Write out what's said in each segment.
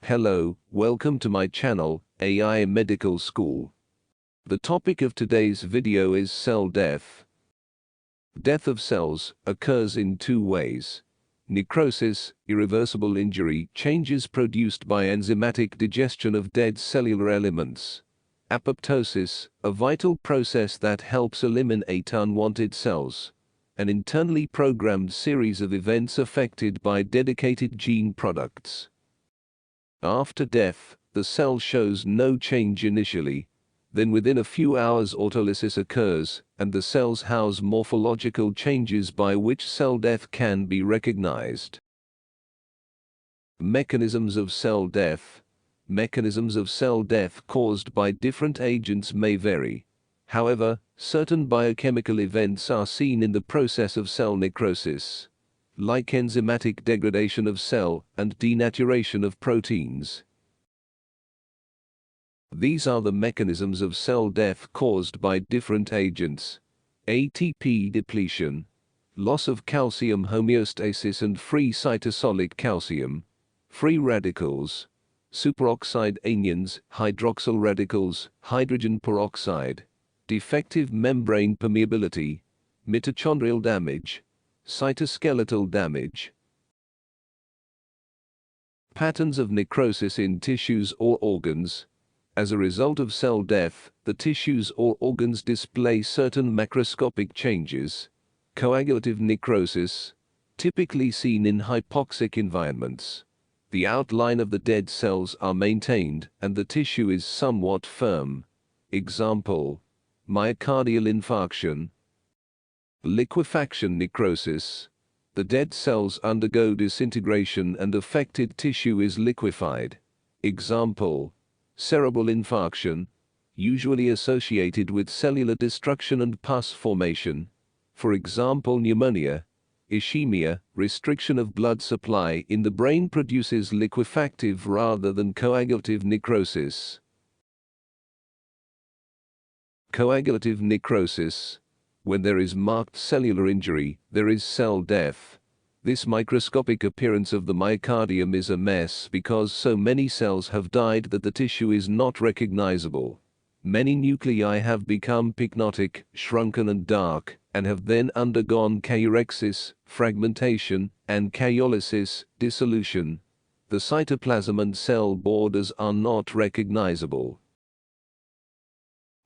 Hello, welcome to my channel, AI Medical School. The topic of today's video is cell death. Death of cells occurs in two ways. Necrosis, irreversible injury, changes produced by enzymatic digestion of dead cellular elements. Apoptosis, a vital process that helps eliminate unwanted cells. An internally programmed series of events affected by dedicated gene products. After death, the cell shows no change initially. Then within a few hours autolysis occurs, and the cells house morphological changes by which cell death can be recognized. Mechanisms of cell death. Mechanisms of cell death caused by different agents may vary. However, certain biochemical events are seen in the process of cell necrosis, like enzymatic degradation of cell and denaturation of proteins. These are the mechanisms of cell death caused by different agents. ATP depletion, loss of calcium homeostasis and free cytosolic calcium, free radicals, superoxide anions, hydroxyl radicals, hydrogen peroxide, defective membrane permeability, mitochondrial damage, cytoskeletal damage. Patterns of necrosis in tissues or organs. As a result of cell death, the tissues or organs display certain macroscopic changes. Coagulative necrosis, typically seen in hypoxic environments. The outline of the dead cells are maintained and the tissue is somewhat firm. Example: myocardial infarction. Liquefaction necrosis. The dead cells undergo disintegration and affected tissue is liquefied. Example: cerebral infarction, usually associated with cellular destruction and pus formation. For example, pneumonia. Ischemia, restriction of blood supply in the brain, produces liquefactive rather than coagulative necrosis. Coagulative necrosis. When there is marked cellular injury, there is cell death. This microscopic appearance of the myocardium is a mess because so many cells have died that the tissue is not recognizable. Many nuclei have become pycnotic, shrunken and dark, and have then undergone kaurexis, fragmentation, and kaolysis, dissolution. The cytoplasm and cell borders are not recognizable.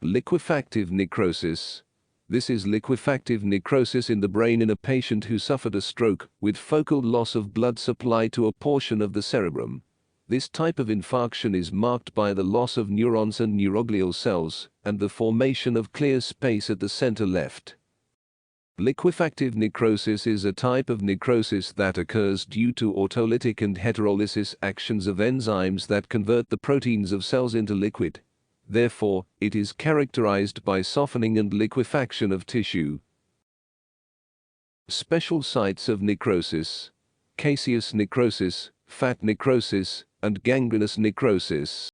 Liquefactive necrosis. This is liquefactive necrosis in the brain in a patient who suffered a stroke with focal loss of blood supply to a portion of the cerebrum. This type of infarction is marked by the loss of neurons and neuroglial cells and the formation of clear space at the center left. Liquefactive necrosis is a type of necrosis that occurs due to autolytic and heterolysis actions of enzymes that convert the proteins of cells into liquid. Therefore, it is characterized by softening and liquefaction of tissue. Special sites of necrosis: caseous necrosis, fat necrosis, and gangrenous necrosis.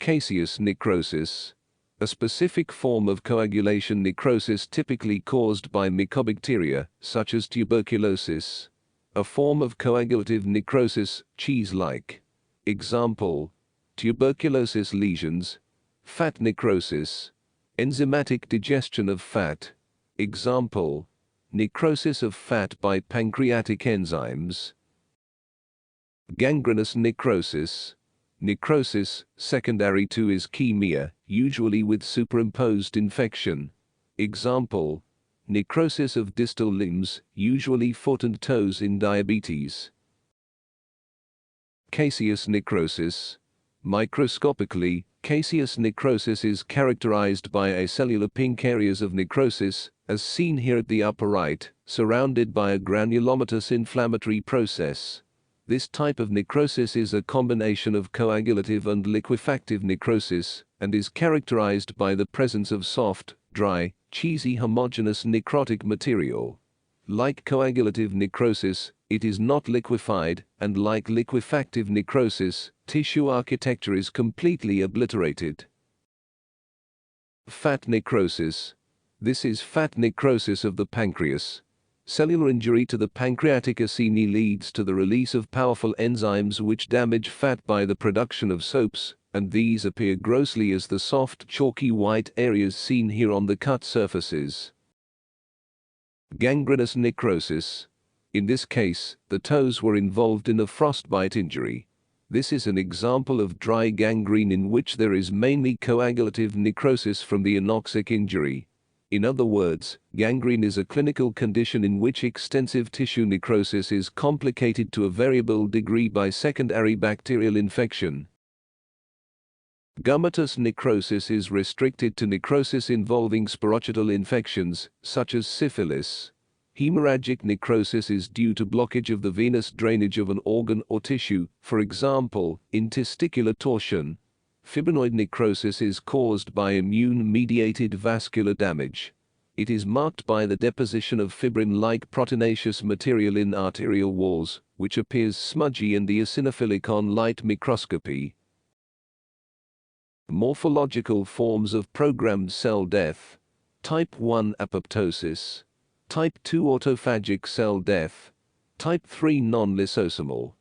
Caseous necrosis. A specific form of coagulation necrosis typically caused by mycobacteria, such as tuberculosis. A form of coagulative necrosis, cheese-like. Example: tuberculosis lesions. Fat necrosis. Enzymatic digestion of fat. Example: necrosis of fat by pancreatic enzymes. Gangrenous necrosis. Necrosis secondary to ischemia, usually with superimposed infection. Example: necrosis of distal limbs, usually foot and toes in diabetes. Caseous necrosis. Microscopically, caseous necrosis is characterized by acellular pink areas of necrosis, as seen here at the upper right, surrounded by a granulomatous inflammatory process. This type of necrosis is a combination of coagulative and liquefactive necrosis, and is characterized by the presence of soft, dry, cheesy homogeneous necrotic material. Like coagulative necrosis, it is not liquefied, and like liquefactive necrosis, tissue architecture is completely obliterated. Fat necrosis. This is fat necrosis of the pancreas. Cellular injury to the pancreatic acini leads to the release of powerful enzymes which damage fat by the production of soaps, and these appear grossly as the soft, chalky white areas seen here on the cut surfaces. Gangrenous necrosis. In this case, the toes were involved in a frostbite injury. This is an example of dry gangrene in which there is mainly coagulative necrosis from the anoxic injury. In other words, gangrene is a clinical condition in which extensive tissue necrosis is complicated to a variable degree by secondary bacterial infection. Gummatous necrosis is restricted to necrosis involving sporochital infections, such as syphilis. Hemorrhagic necrosis is due to blockage of the venous drainage of an organ or tissue, for example, in testicular torsion. Fibrinoid necrosis is caused by immune-mediated vascular damage. It is marked by the deposition of fibrin-like proteinaceous material in arterial walls, which appears smudgy in the eosinophilic on light microscopy. Morphological forms of programmed cell death. Type 1 apoptosis. Type 2 autophagic cell death. Type 3 non-lysosomal.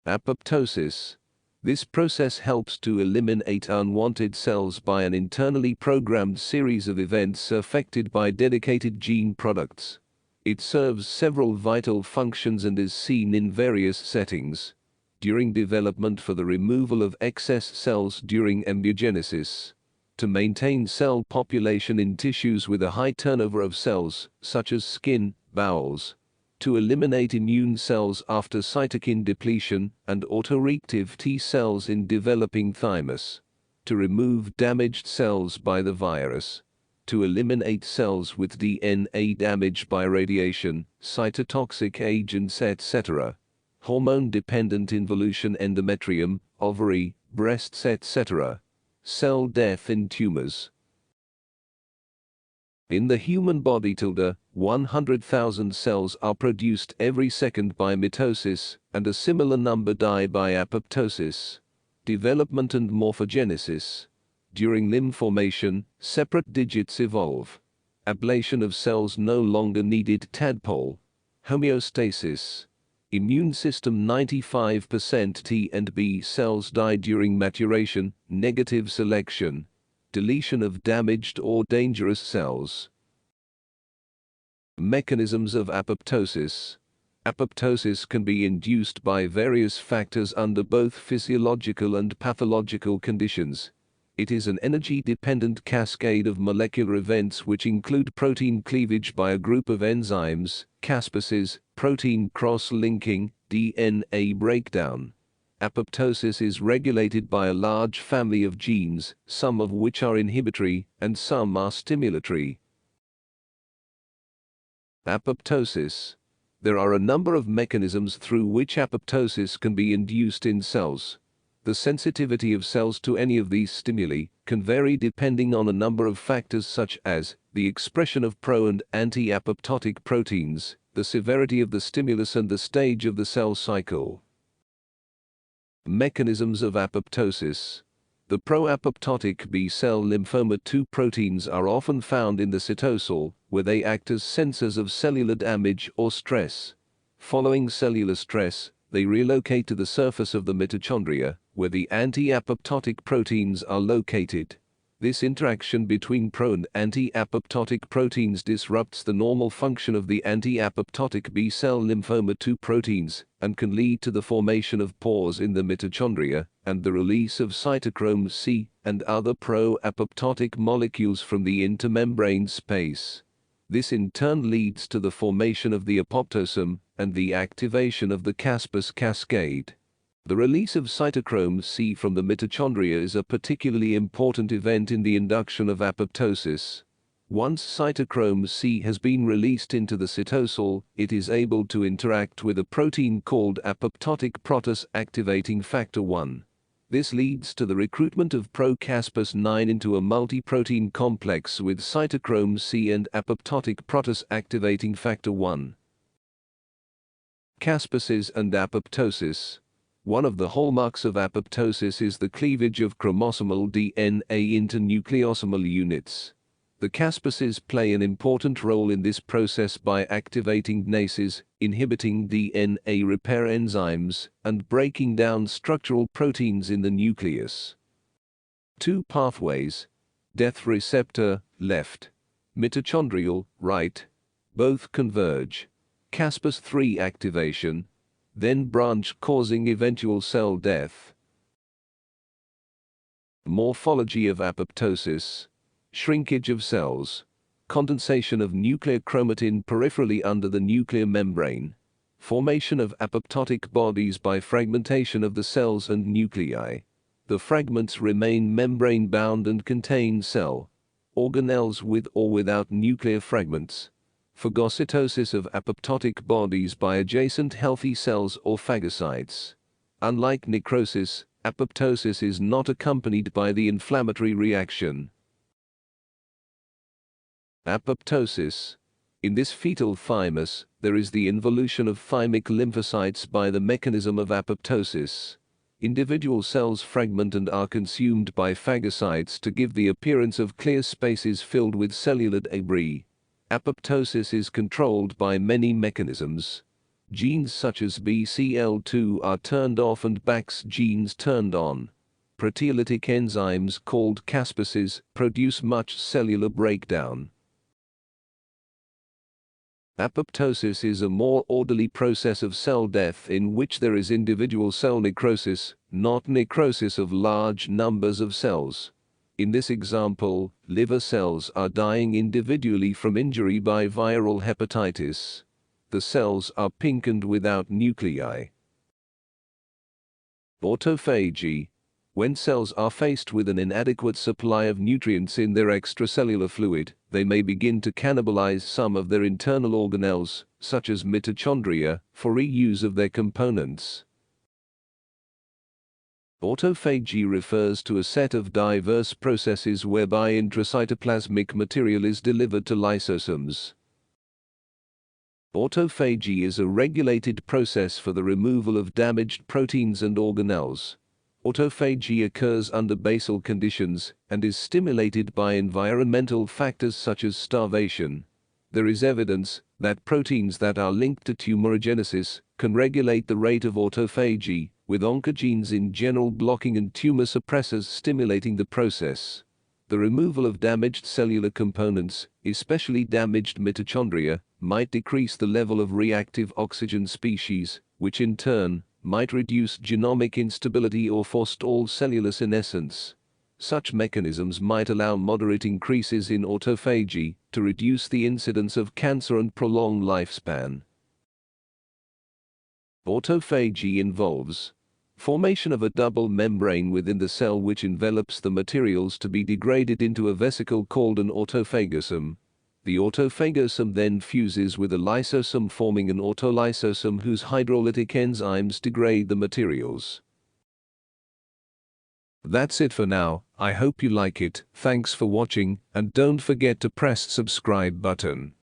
Apoptosis. This process helps to eliminate unwanted cells by an internally programmed series of events affected by dedicated gene products. It serves several vital functions and is seen in various settings. During development for the removal of excess cells during embryogenesis. To maintain cell population in tissues with a high turnover of cells, such as skin, bowels. To eliminate immune cells after cytokine depletion and autoreactive T cells in developing thymus. To remove damaged cells by the virus. To eliminate cells with DNA damage by radiation, cytotoxic agents, etc. Hormone-dependent involution endometrium, ovary, breasts, etc. Cell death in tumors. In the human body, 100,000 cells are produced every second by mitosis, and a similar number die by apoptosis. Development and morphogenesis. During limb formation, separate digits evolve. Ablation of cells no longer needed. Tadpole. Homeostasis. Immune system 95% T and B cells die during maturation. Negative selection. Deletion of damaged or dangerous cells. Mechanisms of apoptosis. Apoptosis can be induced by various factors under both physiological and pathological conditions. It is an energy-dependent cascade of molecular events which include protein cleavage by a group of enzymes, caspases, protein cross-linking, DNA breakdown. Apoptosis is regulated by a large family of genes, some of which are inhibitory and some are stimulatory. Apoptosis. There are a number of mechanisms through which apoptosis can be induced in cells. The sensitivity of cells to any of these stimuli can vary depending on a number of factors such as the expression of pro- and anti-apoptotic proteins, the severity of the stimulus and the stage of the cell cycle. Mechanisms of apoptosis. The pro-apoptotic B-cell lymphoma 2 proteins are often found in the cytosol, where they act as sensors of cellular damage or stress. Following cellular stress, they relocate to the surface of the mitochondria, where the anti-apoptotic proteins are located. This interaction between pro- and anti-apoptotic proteins disrupts the normal function of the anti-apoptotic B-cell lymphoma 2 proteins and can lead to the formation of pores in the mitochondria and the release of cytochrome C and other pro-apoptotic molecules from the intermembrane space. This in turn leads to the formation of the apoptosome and the activation of the caspase cascade. The release of cytochrome C from the mitochondria is a particularly important event in the induction of apoptosis. Once cytochrome C has been released into the cytosol, it is able to interact with a protein called apoptotic protease activating factor 1. This leads to the recruitment of pro-caspase 9 into a multi-protein complex with cytochrome C and apoptotic protease activating factor 1. Caspases and apoptosis. One of the hallmarks of apoptosis is the cleavage of chromosomal DNA into nucleosomal units. The caspases play an important role in this process by activating gnases, inhibiting DNA repair enzymes, and breaking down structural proteins in the nucleus. Two pathways, death receptor, left, mitochondrial, right, both converge. Caspase 3 activation, then branch causing eventual cell death. Morphology of apoptosis, shrinkage of cells, condensation of nuclear chromatin peripherally under the nuclear membrane, formation of apoptotic bodies by fragmentation of the cells and nuclei. The fragments remain membrane-bound and contain cell organelles with or without nuclear fragments. Phagocytosis of apoptotic bodies by adjacent healthy cells or phagocytes. Unlike necrosis, apoptosis is not accompanied by the inflammatory reaction. Apoptosis. In this fetal thymus, there is the involution of thymic lymphocytes by the mechanism of apoptosis. Individual cells fragment and are consumed by phagocytes to give the appearance of clear spaces filled with cellular debris. Apoptosis is controlled by many mechanisms. Genes such as BCL2 are turned off and Bax genes turned on. Proteolytic enzymes called caspases produce much cellular breakdown. Apoptosis is a more orderly process of cell death in which there is individual cell necrosis, not necrosis of large numbers of cells. In this example, liver cells are dying individually from injury by viral hepatitis. The cells are pink and without nuclei. Autophagy. When cells are faced with an inadequate supply of nutrients in their extracellular fluid, they may begin to cannibalize some of their internal organelles, such as mitochondria, for reuse of their components. Autophagy refers to a set of diverse processes whereby intracytoplasmic material is delivered to lysosomes. Autophagy is a regulated process for the removal of damaged proteins and organelles. Autophagy occurs under basal conditions and is stimulated by environmental factors such as starvation. There is evidence that proteins that are linked to tumorigenesis can regulate the rate of autophagy, with oncogenes in general blocking and tumor suppressors stimulating the process. The removal of damaged cellular components, especially damaged mitochondria, might decrease the level of reactive oxygen species, which in turn might reduce genomic instability or forestall cellular senescence. Such mechanisms might allow moderate increases in autophagy to reduce the incidence of cancer and prolong lifespan. Autophagy involves formation of a double membrane within the cell which envelops the materials to be degraded into a vesicle called an autophagosome. The autophagosome then fuses with a lysosome, forming an autolysosome whose hydrolytic enzymes degrade the materials. That's it for now. I hope you like it. Thanks for watching, and don't forget to press subscribe button.